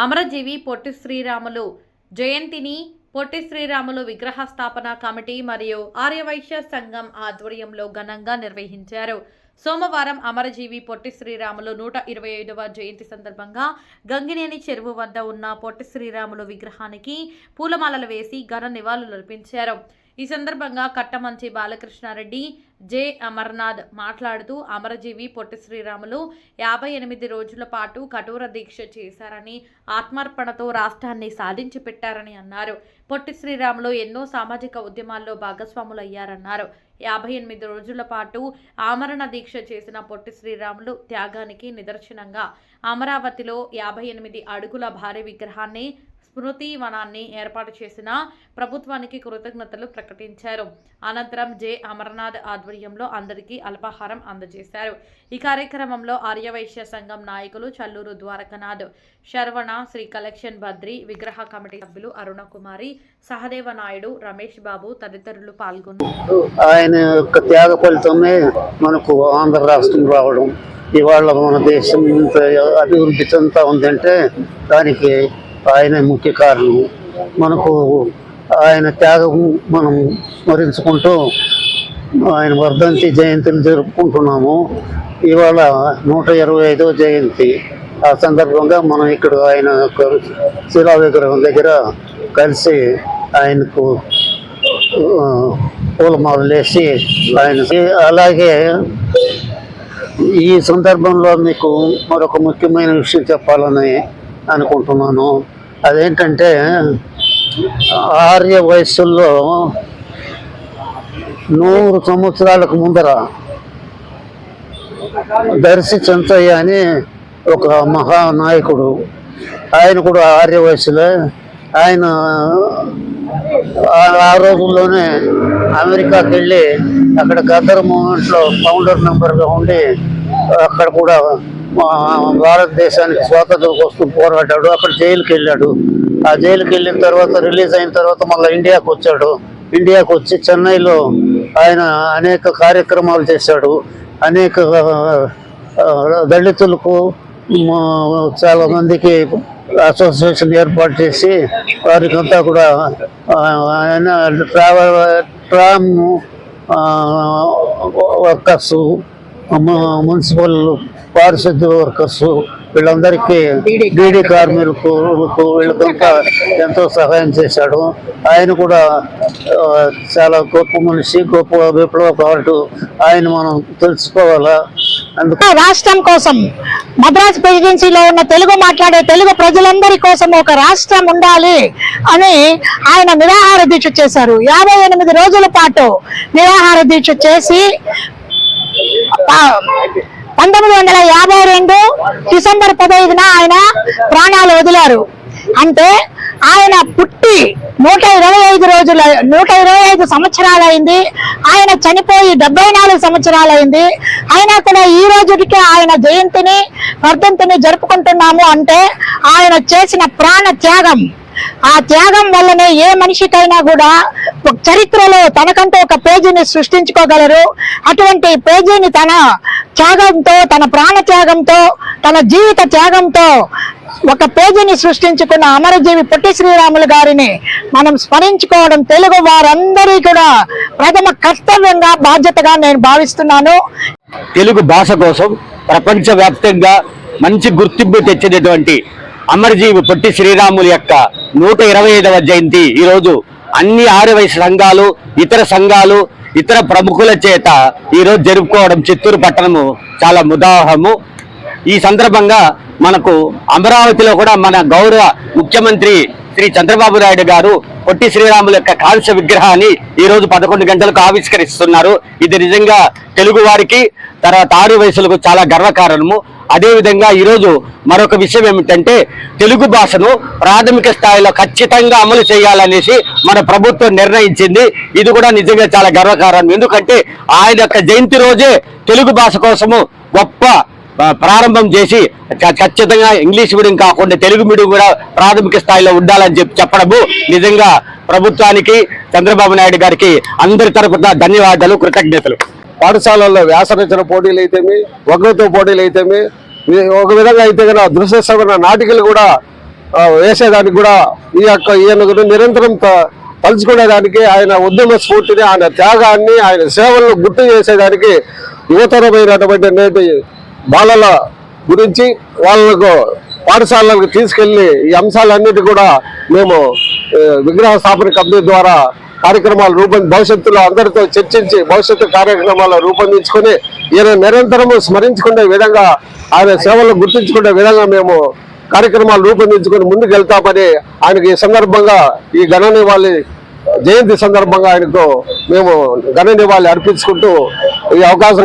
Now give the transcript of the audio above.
అమరజీవి పొట్టి శ్రీరాములు జయంతిని పొట్టి శ్రీరాములు విగ్రహ స్థాపన కమిటీ మరియు ఆర్యవైశ్య సంఘం ఆధ్వర్యంలో ఘనంగా నిర్వహించారు. సోమవారం అమరజీవి పొట్టి శ్రీరాములు 125వ జయంతి సందర్భంగా గంగినేని చెరువు వద్ద ఉన్న పొట్టి శ్రీరాములు విగ్రహానికి పూలమాలలు వేసి ఘన నివాళులర్పించారు. ఈ సందర్భంగా కట్టమంచి బాలకృష్ణారెడ్డి, జె అమర్నాథ్ మాట్లాడుతూ అమరజీవి పొట్టి శ్రీరాములు 58 రోజుల పాటు కఠోర దీక్ష చేశారని, ఆత్మార్పణతో రాష్ట్రాన్ని సాధించి పెట్టారని అన్నారు. పొట్టి శ్రీరాములు ఎన్నో సామాజిక ఉద్యమాల్లో భాగస్వాములయ్యారన్నారు. 58 రోజుల పాటు ఆమరణ దీక్ష చేసిన పొట్టి శ్రీరాములు త్యాగానికి నిదర్శనంగా అమరావతిలో 58 అడుగుల భారీ విగ్రహాన్ని, స్మృతి వనాన్ని ఏర్పాటు చేసిన ప్రభుత్వానికి కృతజ్ఞతలు ప్రకటించారు. అనంతరం జె అమర్నాథ్ ఆధ్వర్యంలో అందరికీ అల్పాహారం అందజేశారు. ఈ కార్యక్రమంలో ఆర్యవైశ్య సంఘం నాయకులు చల్లూరు ద్వారకనాథ్, శర్వణ, శ్రీ కలెక్షన్ బద్రి, విగ్రహ కమిటీ సభ్యులు అరుణకుమారి, సహదేవ నాయుడు, రమేష్ బాబు తదితరులు పాల్గొన్నారు. ఆయన యొక్క త్యాగ ఫలితమే మనకు ఆంధ్ర రాష్ట్రం రావడం, ఇవాళ మన దేశం అభివృద్ధి చెందుతా ఉందంటే దానికి ఆయన ముఖ్య కారణం. మనకు ఆయన త్యాగం మనం స్మరించుకుంటూ ఆయన వర్ధంతి జయంతిని జరుపుకుంటున్నాము. ఇవాళ 125వ జయంతి. ఆ సందర్భంగా మనం ఇక్కడ ఆయన శిలా విగ్రహం దగ్గర కలిసి ఆయనకు పూలమాలలు వేసి ఆయనకి, అలాగే ఈ సందర్భంలో మీకు మరొక ముఖ్యమైన విషయం చెప్పాలని అనుకుంటున్నాను. అదేంటంటే ఆర్య వయస్సుల్లో 100 సంవత్సరాలకు ముందర దర్శి చెంచయ్య అని ఒక మహానాయకుడు, ఆయన కూడా ఆర్య వయస్సులే. ఆయన ఆ రోజుల్లోనే అమెరికాకి వెళ్ళి అక్కడ గదర్ మూమెంట్లో ఫౌండర్ మెంబర్గా ఉండి అక్కడ కూడా భారతదేశానికి స్వాతంత్రం కోసం పోరాడాడు. అక్కడ జైలుకి వెళ్ళాడు. ఆ జైలుకి వెళ్ళిన తర్వాత రిలీజ్ అయిన తర్వాత మళ్ళీ ఇండియాకు వచ్చాడు. ఇండియాకు వచ్చి చెన్నైలో ఆయన అనేక కార్యక్రమాలు చేశాడు. అనేక దళితులకు చాలా మందికి అసోసియేషన్ ఏర్పాటు చేసి వారికంతా కూడా ఆయన ట్రామ్ వర్కర్స్, మున్సిపల్ పారిశుద్ధ్య వర్కర్స్, వీళ్ళందరికీ బీడీ కార్మికులకు వీళ్ళకంతా ఎంతో సహాయం చేశాడు. ఆయన కూడా చాలా గొప్ప మనిషి, గొప్ప విప్లవకారుడు. ఆయన మనం తెలుసుకోవాలా. రాష్ట్రం కోసం మద్రాసు ప్రెసిడెన్సీలో ఉన్న తెలుగు మాట్లాడే తెలుగు ప్రజలందరి కోసం ఒక రాష్ట్రం ఉండాలి అని ఆయన నిరాహార దీక్ష చేశారు. 58 రోజుల పాటు నిరాహార దీక్ష చేసి 1952 డిసెంబర్ 15న ఆయన ప్రాణాలు వదిలారు. అంటే ఆయన పుట్టి 125 సంవత్సరాలైంది. ఆయన చనిపోయి 74 సంవత్సరాలైంది. అయినా కూడా ఈ రోజుకి ఆయన జయంతిని, వర్ధంతిని జరుపుకుంటున్నాము అంటే ఆయన చేసిన ప్రాణ త్యాగం. ఆ త్యాగం వల్లనే ఏ మనిషికైనా కూడా చరిత్రలో తనకంటూ ఒక పేజీని సృష్టించుకోగలరు. అటువంటి పేజీని తన త్యాగంతో, తన ప్రాణ త్యాగంతో, తన జీవిత త్యాగంతో ఒక పేజీని సృష్టించుకున్న అమరజీవి పొట్టి శ్రీరాములు గారిని మనం స్మరించుకోవడం తెలుగు వారందరి కూడా ప్రథమ కర్తవ్యంగా, బాధ్యతగా నేను భావిస్తున్నాను. తెలుగు భాష కోసం ప్రపంచవ్యాప్తంగా మంచి గుర్తింపు తెచ్చినటువంటి అమరజీవి పొట్టి శ్రీరాములు యొక్క 125వ జయంతి ఈరోజు అన్ని ఆర్యవైశ్య సంఘాలు, ఇతర సంఘాలు, ఇతర ప్రముఖుల చేత ఈరోజు జరుపుకోవడం చిత్తూరు పట్టణము చాలా ముదాహము. ఈ సందర్భంగా మనకు అమరావతిలో కూడా మన గౌరవ ముఖ్యమంత్రి శ్రీ చంద్రబాబు నాయుడు గారు పొట్టి శ్రీరాములు యొక్క కాంస్య విగ్రహాన్ని ఈరోజు 11 గంటలకు ఆవిష్కరిస్తున్నారు. ఇది నిజంగా తెలుగు వారికి, తర్వాత ఆర్యవైశ్యులకు చాలా గర్వకారణము. అదేవిధంగా ఈరోజు మరొక విషయం ఏమిటంటే తెలుగు భాషను ప్రాథమిక స్థాయిలో ఖచ్చితంగా అమలు చేయాలనేసి మన ప్రభుత్వం నిర్ణయించింది. ఇది కూడా నిజంగా చాలా గర్వకారణం. ఎందుకంటే ఆయన యొక్క జయంతి రోజే తెలుగు భాష కోసము గొప్ప ప్రారంభం చేసి ఖచ్చితంగా ఇంగ్లీష్ మీడియం కాకుండా తెలుగు మీడియం కూడా ప్రాథమిక స్థాయిలో ఉండాలని చెప్పడము నిజంగా ప్రభుత్వానికి, చంద్రబాబు నాయుడు గారికి అందరి తరపున ధన్యవాదాలు, కృతజ్ఞతలు. పాఠశాలల్లో వ్యాసరచన పోటీలు అయితేమి, వక్తృత్వ పోటీలు అయితేమి, ఒక విధంగా అయితే కనుక దృశ్య శ్రవణ నాటికలు కూడా వేసేదానికి కూడా ఈయన నిరంతరం తలుచుకునేదానికి, ఆయన ఉద్యమ స్ఫూర్తిని, ఆయన త్యాగాన్ని, ఆయన సేవలను గుర్తు చేసేదానికి యువతరమైనటువంటి నేటి బాలల గురించి వాళ్ళకు పాఠశాలలకు తీసుకెళ్లి ఈ అంశాలన్నిటి కూడా మేము విగ్రహ స్థాపన కమిటీ ద్వారా కార్యక్రమాలు భవిష్యత్తులో అందరితో చర్చించి భవిష్యత్తు కార్యక్రమాలు రూపొందించుకొని ఈయన నిరంతరము స్మరించుకునే విధంగా, ఆయన సేవలను గుర్తించుకునే విధంగా మేము కార్యక్రమాలు రూపొందించుకొని ముందుకు వెళ్తామని ఆయనకి ఈ సందర్భంగా ఈ గణనివాళి జయంతి సందర్భంగా ఆయనకు మేము గణనివాళి అర్పించుకుంటూ ఈ అవకాశం